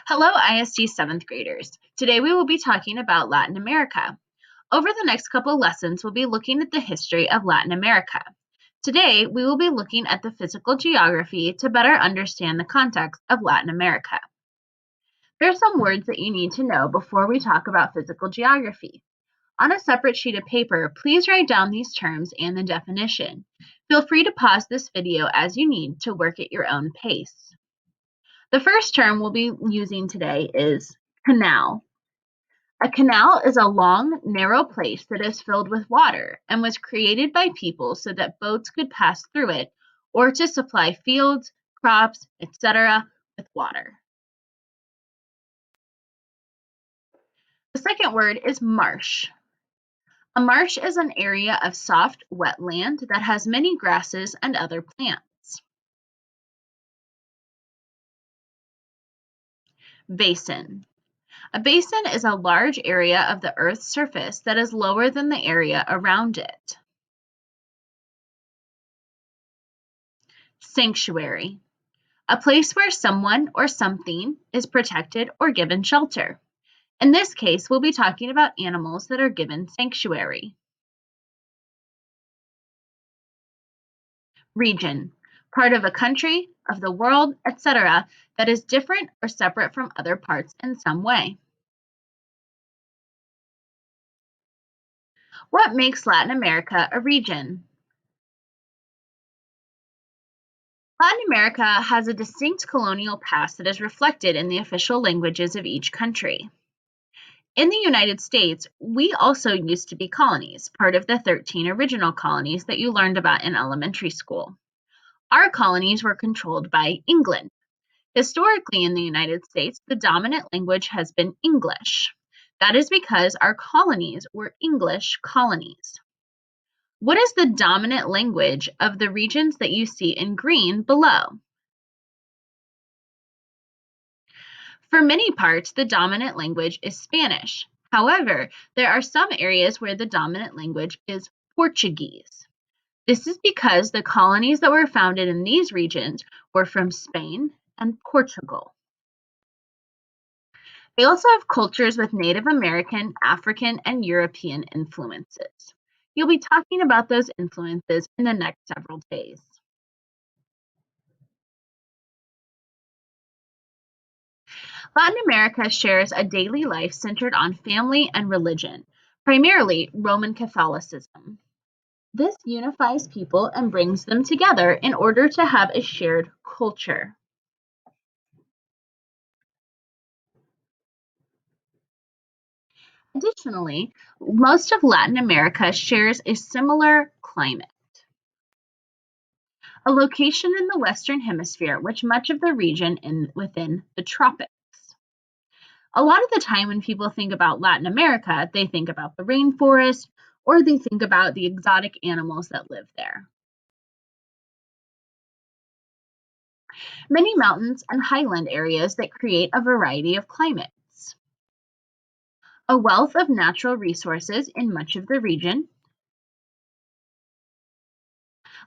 Hello, ISD 7th graders. Today we will be talking about Latin America. Over the next couple lessons, we'll be looking at the history of Latin America. Today, we will be looking at the physical geography to better understand the context of Latin America. There are some words that you need to know before we talk about physical geography. On a separate sheet of paper, please write down these terms and the definition. Feel free to pause this video as you need to work at your own pace. The first term we'll be using today is canal. A canal is a long, narrow place that is filled with water and was created by people so that boats could pass through it or to supply fields, crops, etc. with water. The second word is marsh. A marsh is an area of soft, wet land that has many grasses and other plants. Basin. A basin is a large area of the Earth's surface that is lower than the area around it. Sanctuary. A place where someone or something is protected or given shelter. In this case, we'll be talking about animals that are given sanctuary. Region. Part of a country, of the world, etc., that is different or separate from other parts in some way. What makes Latin America a region? Latin America has a distinct colonial past that is reflected in the official languages of each country. In the United States, we also used to be colonies, part of the 13 original colonies that you learned about in elementary school. Our colonies were controlled by England. Historically in the United States, the dominant language has been English. That is because our colonies were English colonies. What is the dominant language of the regions that you see in green below? For many parts, the dominant language is Spanish. However, there are some areas where the dominant language is Portuguese. This is because the colonies that were founded in these regions were from Spain and Portugal. They also have cultures with Native American, African, and European influences. You'll be talking about those influences in the next several days. Latin America shares a daily life centered on family and religion, primarily Roman Catholicism. This unifies people and brings them together in order to have a shared culture. Additionally, most of Latin America shares a similar climate, a location in the Western Hemisphere, which much of the region within the tropics. A lot of the time when people think about Latin America, they think about the rainforest or they think about the exotic animals that live there. Many mountains and highland areas that create a variety of climates. A wealth of natural resources in much of the region.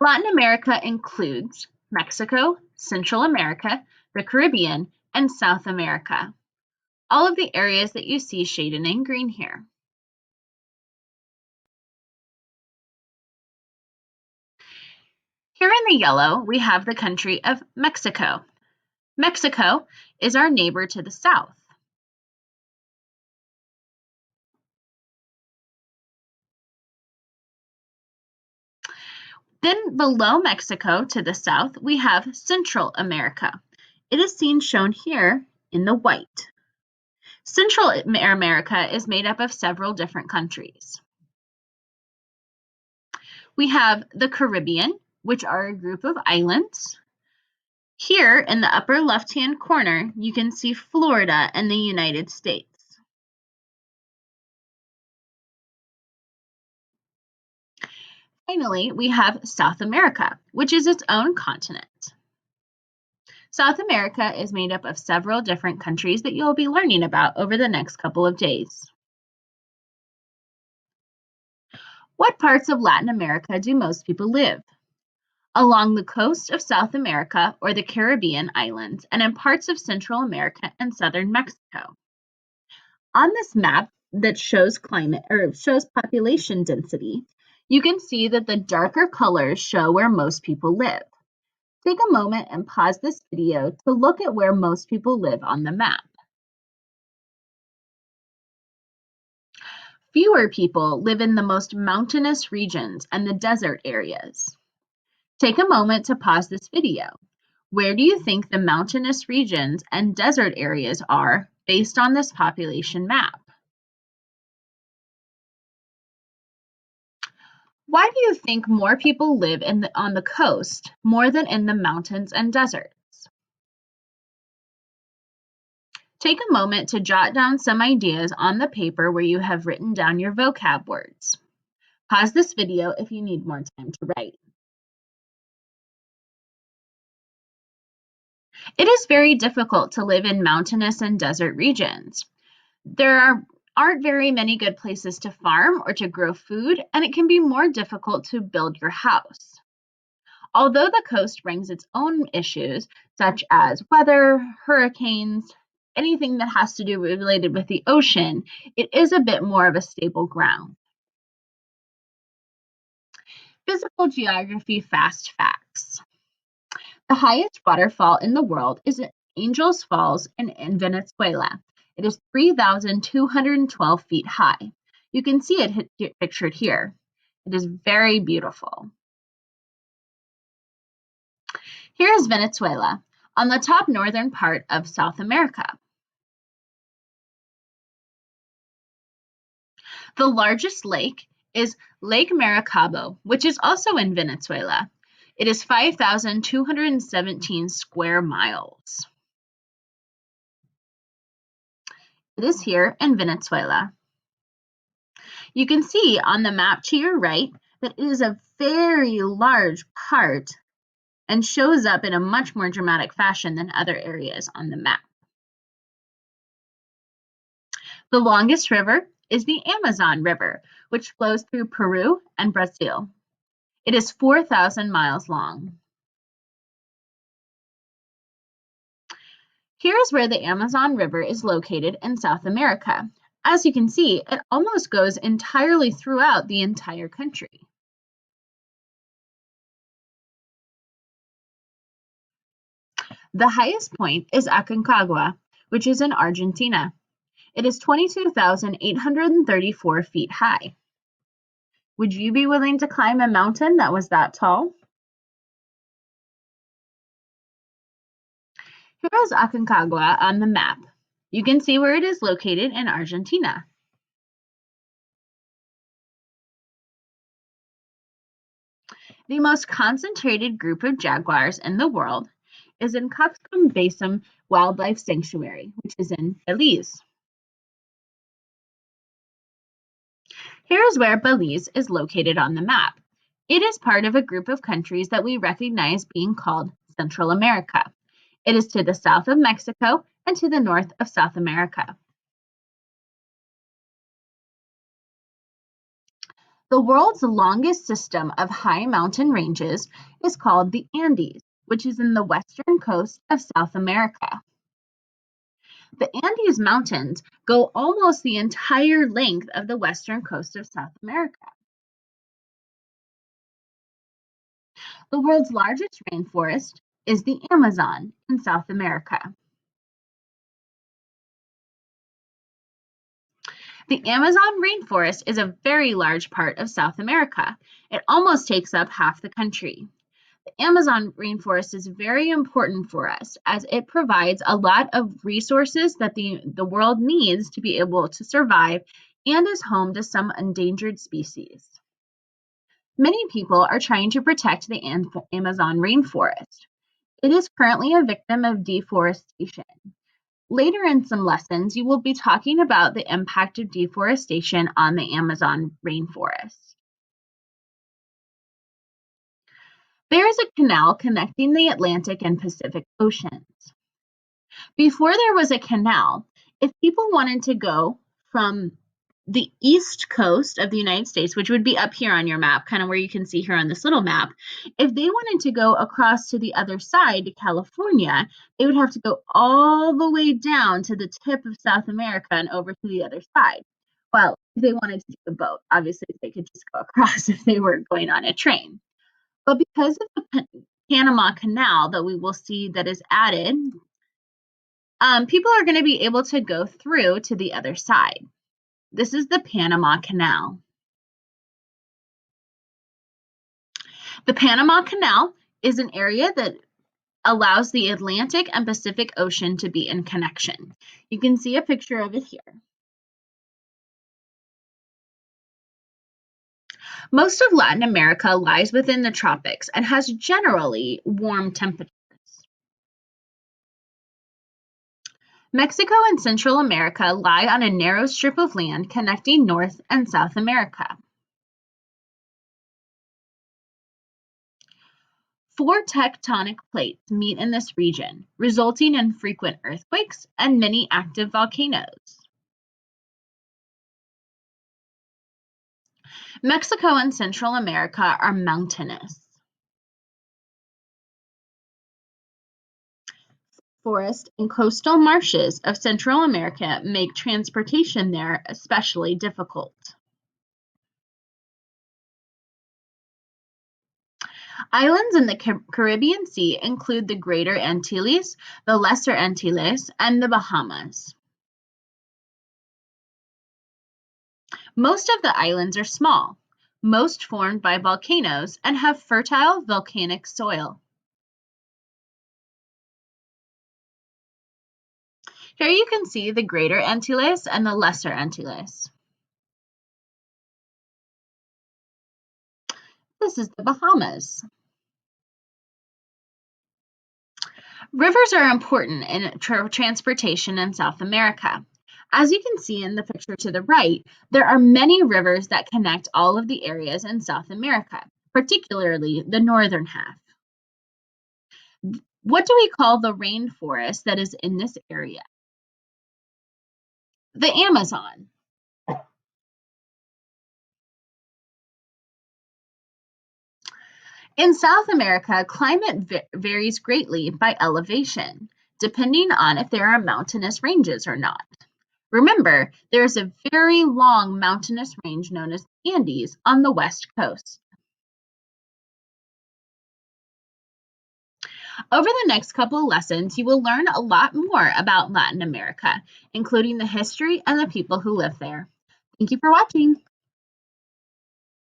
Latin America includes Mexico, Central America, the Caribbean, and South America. All of the areas that you see shaded in green here. Here in the yellow, we have the country of Mexico. Mexico is our neighbor to the south. Then below Mexico to the south, we have Central America. It is seen shown here in the white. Central America is made up of several different countries. We have the Caribbean, which are a group of islands. Here in the upper left-hand corner, you can see Florida and the United States. Finally, we have South America, which is its own continent. South America is made up of several different countries that you'll be learning about over the next couple of days. What parts of Latin America do most people live? along the coast of South America or the Caribbean islands, and in parts of Central America and southern Mexico. On this map that shows climate or shows population density, you can see that the darker colors show where most people live. Take a moment and pause this video to look at where most people live on the map. Fewer people live in the most mountainous regions and the desert areas. Take a moment to pause this video. Where do you think the mountainous regions and desert areas are based on this population map? Why do you think more people live on the coast more than in the mountains and deserts? Take a moment to jot down some ideas on the paper where you have written down your vocab words. Pause this video if you need more time to write. It is very difficult to live in mountainous and desert regions. Aren't very many good places to farm or to grow food, and it can be more difficult to build your house. Although the coast brings its own issues, such as weather, hurricanes, anything that has to do related with the ocean, it is a bit more of a stable ground. Physical geography fast facts. The highest waterfall in the world is Angels Falls in Venezuela. It is 3,212 feet high. You can see it pictured here. It is very beautiful. Here is Venezuela, on the top northern part of South America. The largest lake is Lake Maracaibo, which is also in Venezuela. It is 5,217 square miles. It is here in Venezuela. You can see on the map to your right that it is a very large part and shows up in a much more dramatic fashion than other areas on the map. The longest river is the Amazon River, which flows through Peru and Brazil. It is 4,000 miles long. Here is where the Amazon River is located in South America. As you can see, it almost goes entirely throughout the entire country. The highest point is Aconcagua, which is in Argentina. It is 22,834 feet high. Would you be willing to climb a mountain that was that tall? Here is Aconcagua on the map. You can see where it is located in Argentina. The most concentrated group of jaguars in the world is in Capcom Basin Wildlife Sanctuary, which is in Belize. Here is where Belize is located on the map. It is part of a group of countries that we recognize being called Central America. It is to the south of Mexico and to the north of South America. The world's longest system of high mountain ranges is called the Andes, which is in the western coast of South America. The Andes Mountains go almost the entire length of the western coast of South America. The world's largest rainforest is the Amazon in South America. The Amazon rainforest is a very large part of South America. It almost takes up half the country. The Amazon rainforest is very important for us as it provides a lot of resources that the world needs to be able to survive and is home to some endangered species. Many people are trying to protect the Amazon rainforest. It is currently a victim of deforestation. Later in some lessons, you will be talking about the impact of deforestation on the Amazon rainforest. There is a canal connecting the Atlantic and Pacific Oceans. Before there was a canal, if people wanted to go from the east coast of the United States, which would be up here on your map, kind of where you can see here on this little map, if they wanted to go across to the other side to California, they would have to go all the way down to the tip of South America and over to the other side. Well, if they wanted to take a boat, obviously they could just go across if they were going on a train. But because of the Panama Canal that we will see that is added, people are going to be able to go through to the other side. This is the Panama Canal. The Panama Canal is an area that allows the Atlantic and Pacific Ocean to be in connection. You can see a picture of it here. Most of Latin America lies within the tropics and has generally warm temperatures. Mexico and Central America lie on a narrow strip of land connecting North and South America. 4 tectonic plates meet in this region, resulting in frequent earthquakes and many active volcanoes. Mexico and Central America are mountainous. Forest and coastal marshes of Central America make transportation there especially difficult. Islands in the Caribbean Sea include the Greater Antilles, the Lesser Antilles, and the Bahamas. Most of the islands are small, most formed by volcanoes, and have fertile volcanic soil. Here you can see the Greater Antilles and the Lesser Antilles. This is the Bahamas. Rivers are important in transportation in South America. As you can see in the picture to the right, there are many rivers that connect all of the areas in South America, particularly the northern half. What do we call the rainforest that is in this area? The Amazon. In South America, climate varies greatly by elevation, depending on if there are mountainous ranges or not. Remember, there is a very long mountainous range known as the Andes on the west coast. Over the next couple of lessons, you will learn a lot more about Latin America, including the history and the people who live there. Thank you for watching.